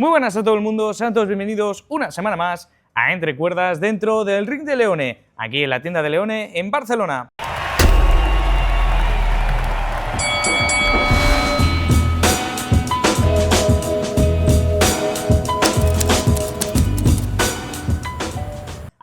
Muy buenas a todo el mundo, sean todos bienvenidos una semana más a Entre Cuerdas dentro del Ring de Leone, aquí en la tienda de Leone en Barcelona.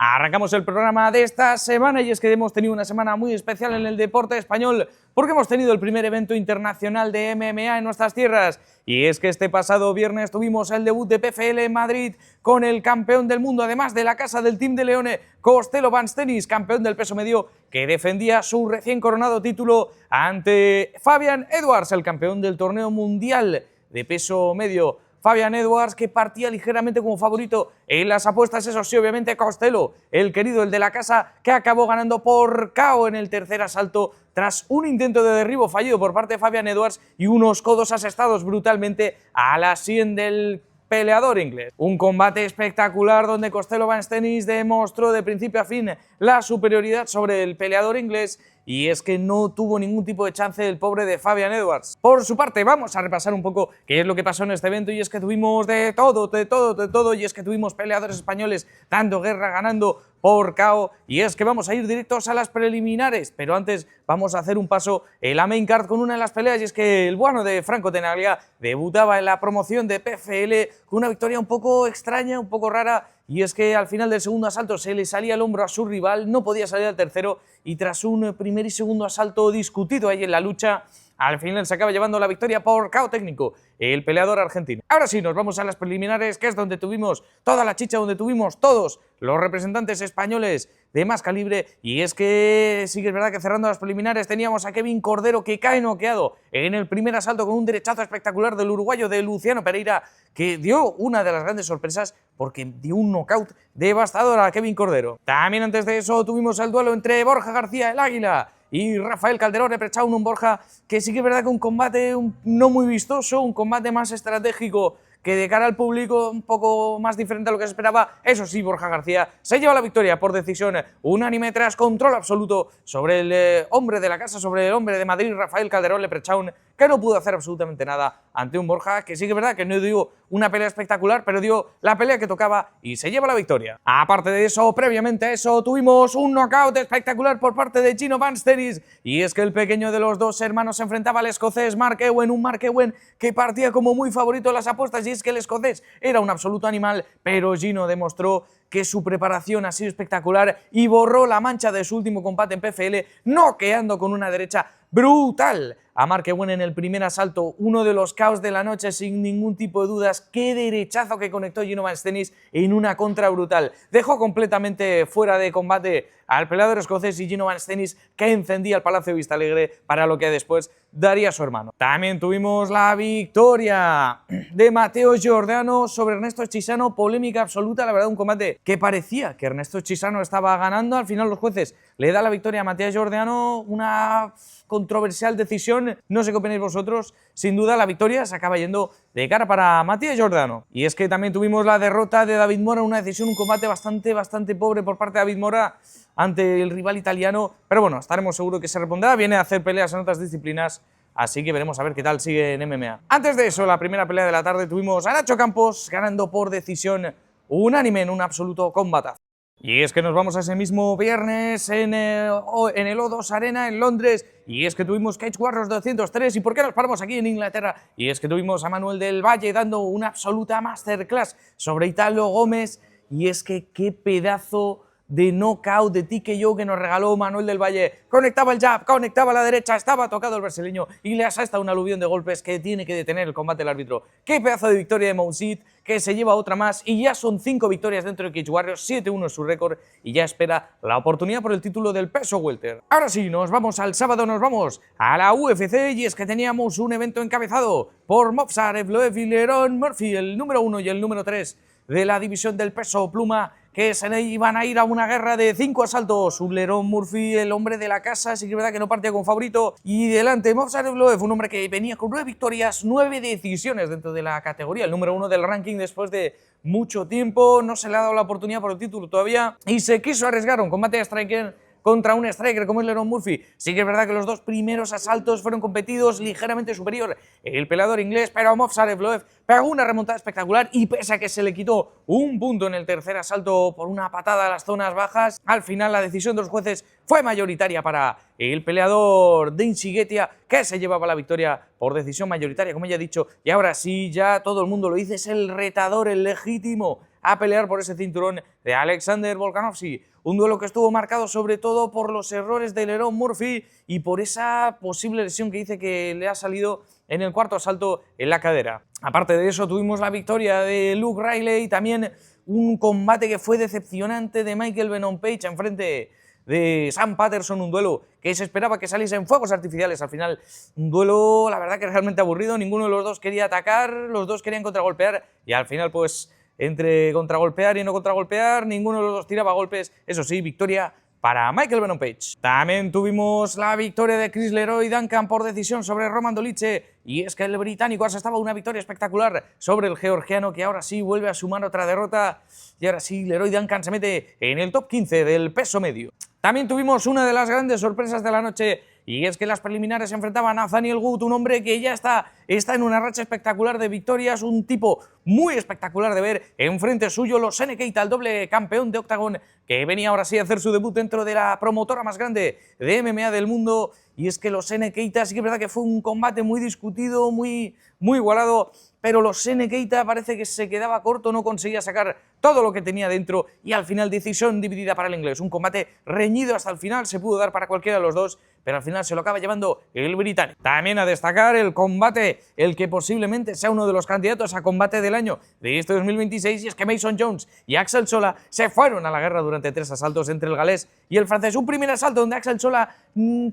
Arrancamos el programa de esta semana y es que hemos tenido una semana muy especial en el deporte español porque hemos tenido el primer evento internacional de MMA en nuestras tierras y es que este pasado viernes tuvimos el debut de PFL en Madrid con el campeón del mundo, además de la casa del Team de Leone, Costello Vanstenis, campeón del peso medio que defendía su recién coronado título ante Fabian Edwards, el campeón del torneo mundial de peso medio. Fabian Edwards, que partía ligeramente como favorito en las apuestas, eso sí, obviamente Costello, el querido, el de la casa, que acabó ganando por KO en el tercer asalto tras un intento de derribo fallido por parte de Fabian Edwards y unos codos asestados brutalmente a la sien del peleador inglés. Un combate espectacular donde Costello Vanstenis demostró de principio a fin la superioridad sobre el peleador inglés y es que no tuvo ningún tipo de chance el pobre de Fabian Edwards. Por su parte, vamos a repasar un poco qué es lo que pasó en este evento y es que tuvimos de todo y es que tuvimos peleadores españoles dando guerra, ganando por KO y es que vamos a ir directos a las preliminares, pero antes vamos a hacer un paso en la main card con una de las peleas y es que el bueno de Franco Tenaglia debutaba en la promoción de PFL con una victoria un poco extraña, un poco rara, y es que al final del segundo asalto se le salía el hombro a su rival, no podía salir al tercero y tras un primer y segundo asalto discutido ahí en la lucha, al final se acaba llevando la victoria por KO técnico el peleador argentino. Ahora sí, nos vamos a las preliminares, que es donde tuvimos toda la chicha, donde tuvimos todos los representantes españoles de más calibre, y es que sí que es verdad que cerrando las preliminares teníamos a Kevin Cordero, que cae noqueado en el primer asalto con un derechazo espectacular del uruguayo de Luciano Pereira, que dio una de las grandes sorpresas porque dio un knockout devastador a Kevin Cordero. También antes de eso tuvimos el duelo entre Borja García, el Águila, y Rafael Calderón, Reprechaun, un Borja que sí que es verdad que un combate no muy vistoso, un combate más estratégico que de cara al público un poco más diferente a lo que se esperaba. Eso sí, Borja García se lleva la victoria por decisión unánime tras control absoluto sobre el hombre de la casa, sobre el hombre de Madrid, Rafael Calderón Leprechaun, que no pudo hacer absolutamente nada ante un Borja que sí que es verdad que no dio una pelea espectacular, pero dio la pelea que tocaba y se lleva la victoria. Aparte de eso, previamente a eso, tuvimos un knockout espectacular por parte de Gino Vanstenis, y es que el pequeño de los dos hermanos se enfrentaba al escocés Mark Ewen, un Mark Ewen que partía como muy favorito en las apuestas, y es que el escocés era un absoluto animal, pero Gino demostró que su preparación ha sido espectacular y borró la mancha de su último combate en PFL, noqueando con una derecha brutal a Mark Ewen en el primer asalto, uno de los caos de la noche sin ningún tipo de dudas. Qué derechazo que conectó Gino Vanstenis en una contra brutal. Dejó completamente fuera de combate al peleador escocés y Gino Vanstenis, que encendía el Palacio de Vistalegre para lo que después daría su hermano. También tuvimos la victoria de Mateo Giordano sobre Ernesto Chisano, polémica absoluta, la verdad, un combate que parecía que Ernesto Chisano estaba ganando, al final los jueces le da la victoria a Mateo Giordano, una controversial decisión, no sé qué opináis vosotros, sin duda la victoria se acaba yendo de cara para Matías Giordano. Y es que también tuvimos la derrota de David Mora, una decisión, un combate bastante pobre por parte de David Mora ante el rival italiano, pero bueno, estaremos seguros que se repondrá, viene a hacer peleas en otras disciplinas, así que veremos a ver qué tal sigue en MMA. Antes de eso, la primera pelea de la tarde, tuvimos a Nacho Campos ganando por decisión unánime en un absoluto combatazo. Y es que nos vamos a ese mismo viernes en el O2 Arena en Londres, y es que tuvimos Cage Warriors 203, ¿y por qué nos paramos aquí en Inglaterra? Y es que tuvimos a Manuel del Valle dando una absoluta masterclass sobre Italo Gómez, y es que qué pedazo de knockout, de TKO que nos regaló Manuel del Valle. Conectaba el jab, conectaba la derecha, estaba tocado el brasileño y le asesta un aluvión de golpes que tiene que detener el combate del árbitro. Qué pedazo de victoria de Moussit, que se lleva otra más y ya son 5 victorias dentro de Cage Warriors, 7-1 es su récord y ya espera la oportunidad por el título del peso welter. Ahora sí, nos vamos al sábado, nos vamos a la UFC, y es que teníamos un evento encabezado por Movsar Evloev y Lerone Murphy, el número 1 y el número 3 de la división del peso pluma, que se iban a ir a una guerra de 5 asaltos. Un Lerone Murphy, el hombre de la casa, sí que es verdad que no partía con favorito, y delante Movsar Evloev, un hombre que venía con 9 victorias, 9 decisiones dentro de la categoría, el número 1 del ranking después de mucho tiempo, no se le ha dado la oportunidad por el título todavía y se quiso arriesgar un combate a striker contra un striker como es Lerone Murphy. Sí que es verdad que los dos primeros asaltos fueron competidos ligeramente superior el peleador inglés, pero Movsar Evloev pegó una remontada espectacular y pese a que se le quitó un punto en el tercer asalto por una patada a las zonas bajas, al final la decisión de los jueces fue mayoritaria para el peleador Dane Siggetia, que se llevaba la victoria por decisión mayoritaria, como ya he dicho, y ahora sí, ya todo el mundo lo dice, es el retador, el legítimo a pelear por ese cinturón de Alexander Volkanovski. Un duelo que estuvo marcado sobre todo por los errores de Lerone Murphy y por esa posible lesión que dice que le ha salido en el cuarto asalto en la cadera. Aparte de eso, tuvimos la victoria de Luke Riley y también un combate que fue decepcionante de Michael Venom Page en frente de Sam Patterson, un duelo que se esperaba que saliese en fuegos artificiales. Al final, un duelo, la verdad que realmente aburrido, ninguno de los dos quería atacar, los dos querían contragolpear y al final, pues, entre contragolpear y no contragolpear, ninguno de los dos tiraba golpes. Eso sí, victoria para Michael Venom Page. También tuvimos la victoria de Chris Leroy Duncan por decisión sobre Roman Dolidze, y es que el británico asestaba una victoria espectacular sobre el georgiano, que ahora sí vuelve a sumar otra derrota, y ahora sí Leroy Duncan se mete en el top 15 del peso medio. También tuvimos una de las grandes sorpresas de la noche, y es que las preliminares se enfrentaban a Nathaniel Wood, un hombre que ya está en una racha espectacular de victorias, un tipo muy espectacular de ver. Enfrente suyo los Sene Keita, el doble campeón de Octagon, que venía ahora sí a hacer su debut dentro de la promotora más grande de MMA del mundo. Y es que los Sene Keita, sí que es verdad que fue un combate muy discutido, muy igualado, pero los Sene Keita parece que se quedaba corto, no conseguía sacar todo lo que tenía dentro y al final decisión dividida para el inglés. Un combate reñido hasta el final, se pudo dar para cualquiera de los dos, pero al final se lo acaba llevando el británico. También a destacar el combate, el que posiblemente sea uno de los candidatos a combate del año de este 2026, y es que Mason Jones y Axel Sola se fueron a la guerra durante 3 asaltos entre el galés y el francés. Un primer asalto donde Axel Sola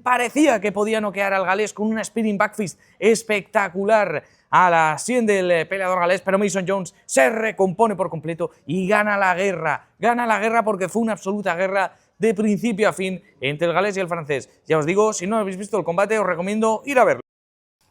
parecía que podía noquear al galés con una spinning backfist espectacular a la sien del peleador galés, pero Mason Jones se recompone por completo y gana la guerra porque fue una absoluta guerra de principio a fin entre el galés y el francés. Ya os digo, si no habéis visto el combate, os recomiendo ir a verlo.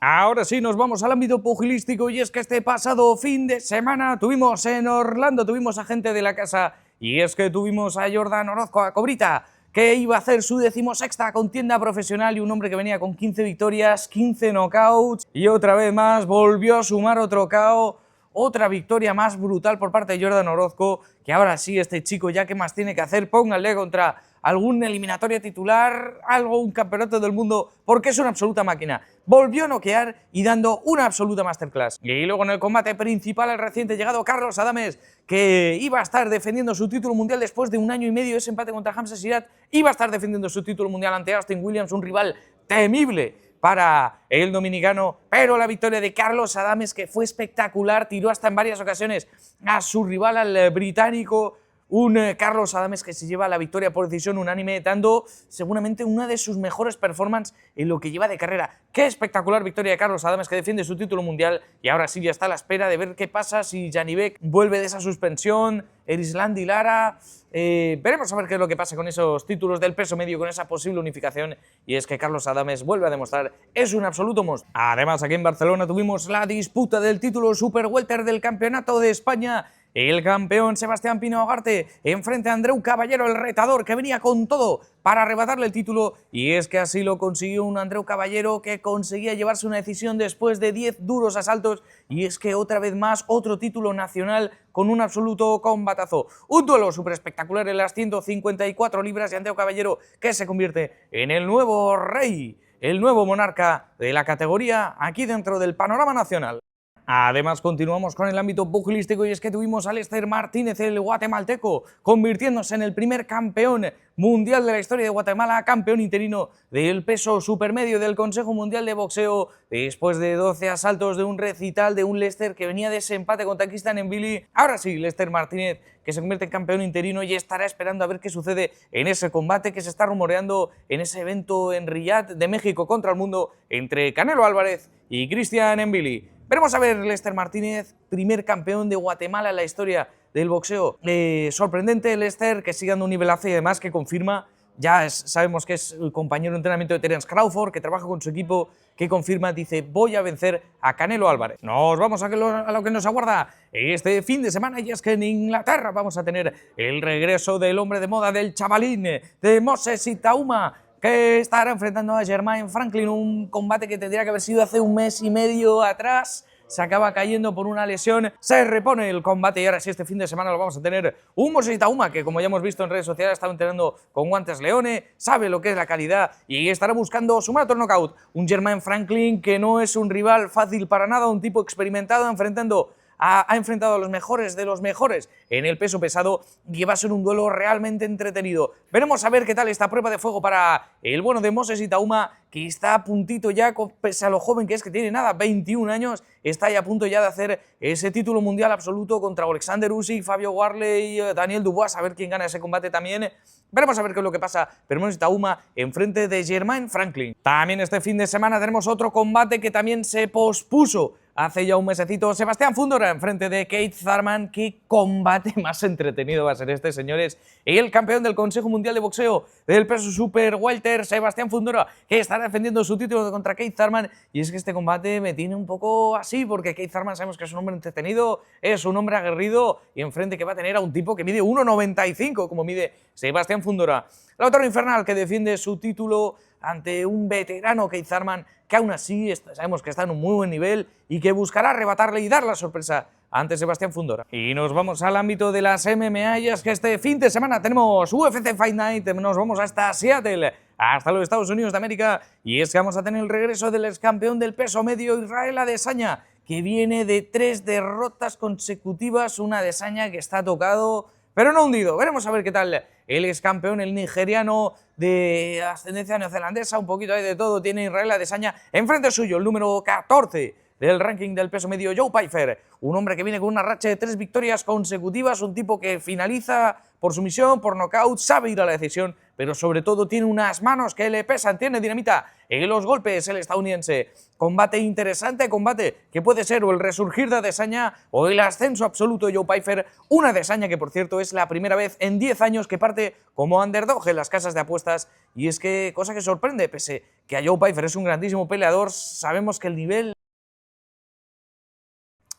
Ahora sí, nos vamos al ámbito pugilístico, y es que este pasado fin de semana tuvimos en Orlando, tuvimos a gente de la casa, y es que tuvimos a Jordan Orozco, a Cobrita, que iba a hacer su 16ª contienda profesional, y un hombre que venía con 15 victorias, 15 knockouts, y otra vez más volvió a sumar otro KO, otra victoria más brutal por parte de Jordan Orozco, que ahora sí, este chico ya que más tiene que hacer, pónganle contra alguna eliminatoria titular, un campeonato del mundo, porque es una absoluta máquina. Volvió a noquear y dando una absoluta masterclass. Y luego en el combate principal, el reciente llegado Carlos Adames, que iba a estar defendiendo su título mundial después de 1 año y medio de ese empate contra Hamza Sirat, iba a estar defendiendo su título mundial ante Austin Williams, un rival temible para el dominicano, pero la victoria de Carlos Adames, que fue espectacular, tiró hasta en varias ocasiones a su rival, al británico. Un Carlos Adames que se lleva la victoria por decisión unánime, dando seguramente una de sus mejores performances en lo que lleva de carrera. Qué espectacular victoria de Carlos Adames, que defiende su título mundial, y ahora sí ya está a la espera de ver qué pasa si Janibek vuelve de esa suspensión, Erislandy Lara. Veremos a ver qué es lo que pasa con esos títulos del peso medio, con esa posible unificación, y es que Carlos Adames vuelve a demostrar es un absoluto monstruo. Además, aquí en Barcelona tuvimos la disputa del título Super Welter del Campeonato de España. El campeón Sebastián Pino Agarte enfrente a Andreu Caballero, el retador, que venía con todo para arrebatarle el título, y es que así lo consiguió un Andreu Caballero que conseguía llevarse una decisión después de 10 duros asaltos, y es que otra vez más otro título nacional con un absoluto combatazo. Un duelo súper espectacular en las 154 libras de Andreu Caballero, que se convierte en el nuevo rey, el nuevo monarca de la categoría aquí dentro del panorama nacional. Además, continuamos con el ámbito pugilístico, y es que tuvimos a Lester Martínez, el guatemalteco, convirtiéndose en el primer campeón mundial de la historia de Guatemala, campeón interino del peso supermedio del Consejo Mundial de Boxeo, después de 12 asaltos de un recital de un Lester que venía de ese empate contra Christian Mbili. Ahora sí, Lester Martínez, que se convierte en campeón interino, y estará esperando a ver qué sucede en ese combate que se está rumoreando en ese evento en Riyadh de México contra el mundo entre Canelo Álvarez y Christian Mbili. Veremos a ver Lester Martínez, primer campeón de Guatemala en la historia del boxeo. Sorprendente Lester, que sigue dando un nivelazo, y además que confirma sabemos que es el compañero de entrenamiento de Terence Crawford, que trabaja con su equipo, que confirma, dice, voy a vencer a Canelo Álvarez. Nos vamos a lo que nos aguarda este fin de semana, y es que en Inglaterra vamos a tener el regreso del hombre de moda, del chavalín, de Moses Itaúma, que estará enfrentando a Jermaine Franklin, un combate que tendría que haber sido hace un mes y medio atrás. Se acaba cayendo por una lesión, se repone el combate y ahora sí este fin de semana lo vamos a tener un Moses Itaúma que, como ya hemos visto en redes sociales, ha estado entrenando con guantes Leone, sabe lo que es la calidad y estará buscando sumar otro knockout. Un Jermaine Franklin que no es un rival fácil para nada, un tipo experimentado ha enfrentado a los mejores de los mejores en el peso pesado y va a ser un duelo realmente entretenido. Veremos a ver qué tal esta prueba de fuego para el bueno de Moses Itaúma, que está a puntito ya, pese a lo joven que es, que tiene nada, 21 años, está ya a punto ya de hacer ese título mundial absoluto contra Alexander Usyk, Fabio Warley, Daniel Dubois, a ver quién gana ese combate también. Veremos a ver qué es lo que pasa, pero Moses Itaúma enfrente de Jermaine Franklin. También este fin de semana tenemos otro combate que también se pospuso hace ya un mesecito. Sebastián Fundora enfrente de Keith Thurman. Qué combate más entretenido va a ser este, señores. El campeón del Consejo Mundial de Boxeo del peso super welter, Sebastián Fundora, que estará defendiendo su título contra Keith Thurman. Y es que este combate me tiene un poco así, porque Keith Thurman sabemos que es un hombre entretenido, es un hombre aguerrido, y enfrente que va a tener a un tipo que mide 1,95 como mide Sebastián Fundora. El otro infernal que defiende su título ante un veterano Keith Thurman, que aún así sabemos que está en un muy buen nivel y que buscará arrebatarle y dar la sorpresa ante Sebastián Fundora. Y nos vamos al ámbito de las MMA, y es que este fin de semana tenemos UFC Fight Night, nos vamos hasta Seattle, hasta los Estados Unidos de América, y es que vamos a tener el regreso del ex campeón del peso medio, Israel Adesanya, que viene de 3 derrotas consecutivas, una Adesanya que está tocado, pero no hundido. Veremos a ver qué tal el ex campeón, el nigeriano de ascendencia neozelandesa, un poquito hay de todo, tiene Israel Adesanya enfrente suyo, el número 14 del ranking del peso medio, Joe Pyfer, un hombre que viene con una racha de 3 victorias consecutivas, un tipo que finaliza por sumisión, por nocaut, sabe ir a la decisión, pero sobre todo tiene unas manos que le pesan, tiene dinamita en los golpes el estadounidense. Combate interesante, combate que puede ser o el resurgir de Adesanya o el ascenso absoluto de Joe Pyfer, una Adesanya que, por cierto, es la primera vez en 10 años que parte como underdog en las casas de apuestas, y es que cosa que sorprende, pese que a Joe Pyfer es un grandísimo peleador, sabemos que el nivel.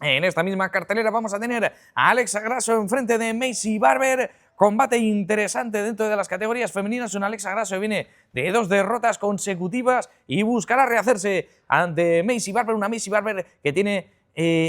En esta misma cartelera vamos a tener a Alexa Grasso enfrente de Maycee Barber. Combate interesante dentro de las categorías femeninas. Una Alexa Grasso viene de 2 derrotas consecutivas y buscará rehacerse ante Maycee Barber. Una Maycee Barber que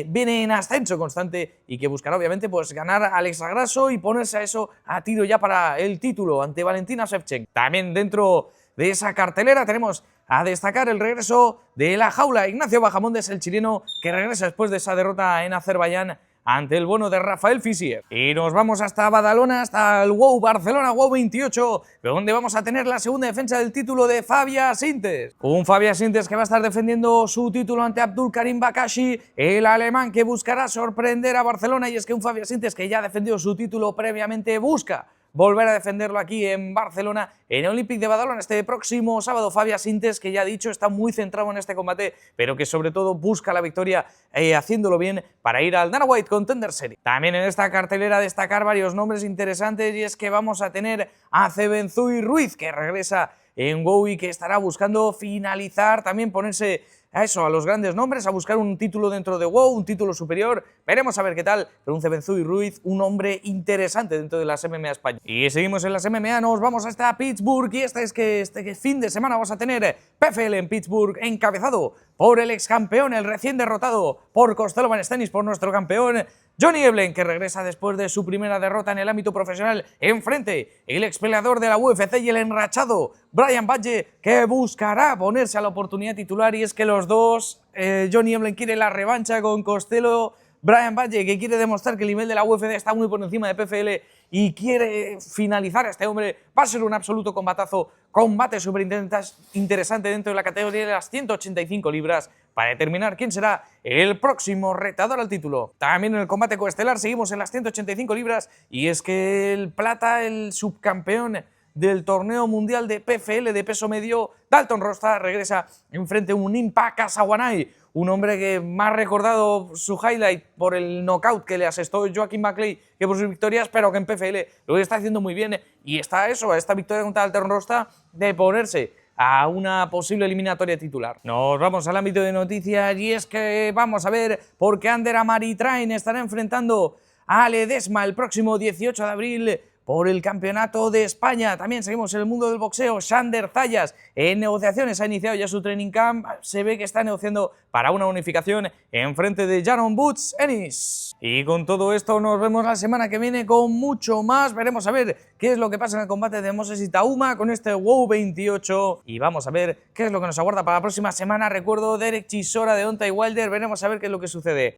viene en ascenso constante y que buscará obviamente pues ganar a Alexa Grasso y ponerse a eso a tiro ya para el título ante Valentina Shevchenko. También dentro de esa cartelera tenemos a destacar el regreso de la jaula. Ignacio Bahamondes, el chileno, que regresa después de esa derrota en Azerbaiyán ante el bono de Rafael Fiziev. Y nos vamos hasta Badalona, hasta el WOW Barcelona, WOW 28, donde vamos a tener la segunda defensa del título de Fabia Sintes. Un Fabia Sintes que va a estar defendiendo su título ante Abdulkarim Bakashi, el alemán que buscará sorprender a Barcelona, y es que un Fabia Sintes que ya ha defendido su título previamente busca volver a defenderlo aquí en Barcelona, en el Olympic de Badalona, este próximo sábado. Fabia Sintes, que ya ha dicho, está muy centrado en este combate, pero que sobre todo busca la victoria haciéndolo bien para ir al Dana White Contender Series. También en esta cartelera destacar varios nombres interesantes, y es que vamos a tener a Zebenzui Ruiz, que regresa en WOW y que estará buscando finalizar, también ponerse a eso, a los grandes nombres, a buscar un título dentro de WOW, un título superior. Veremos a ver qué tal, pero un Zebenzui Ruiz, un hombre interesante dentro de las MMA España. Y seguimos en las MMA, nos vamos hasta Pittsburgh, y este fin de semana vamos a tener PFL en Pittsburgh, encabezado por el ex campeón, el recién derrotado por Costello Van Stennis, por nuestro campeón Johnny Eblen, que regresa después de su primera derrota en el ámbito profesional. Enfrente, el ex peleador de la UFC y el enrachado Brian Badge, que buscará ponerse a la oportunidad titular, y es que los dos, Johnny Eblen quiere la revancha con Costello, Brian Badge, que quiere demostrar que el nivel de la UFC está muy por encima de PFL y quiere finalizar a este hombre. Va a ser un absoluto combatazo, combate súper interesante dentro de la categoría de las 185 libras para determinar quién será el próximo retador al título. También en el combate coestelar seguimos en las 185 libras, y es que el plata, el subcampeón del torneo mundial de PFL de peso medio, Dalton Rosta regresa enfrente a un Impa Casaguanay, un hombre que más recordado su highlight por el knockout que le asestó Joaquín Maclay que por sus victorias, pero que en PFL lo está haciendo muy bien y está esta victoria contra Dalton Rosta de ponerse a una posible eliminatoria titular. Nos vamos al ámbito de noticias y es que vamos a ver por qué Ander Amaritrain estará enfrentando a Ledesma el próximo 18 de abril por el Campeonato de España. También seguimos en el mundo del boxeo. Sander Zayas en negociaciones, ha iniciado ya su training camp. Se ve que está negociando para una unificación en frente de Jaron Boots Ennis. Y con todo esto nos vemos la semana que viene con mucho más. Veremos a ver qué es lo que pasa en el combate de Moses y Tauma con este WOW 28. Y vamos a ver qué es lo que nos aguarda para la próxima semana. Recuerdo Derek Chisora de Deontay Wilder. Veremos a ver qué es lo que sucede.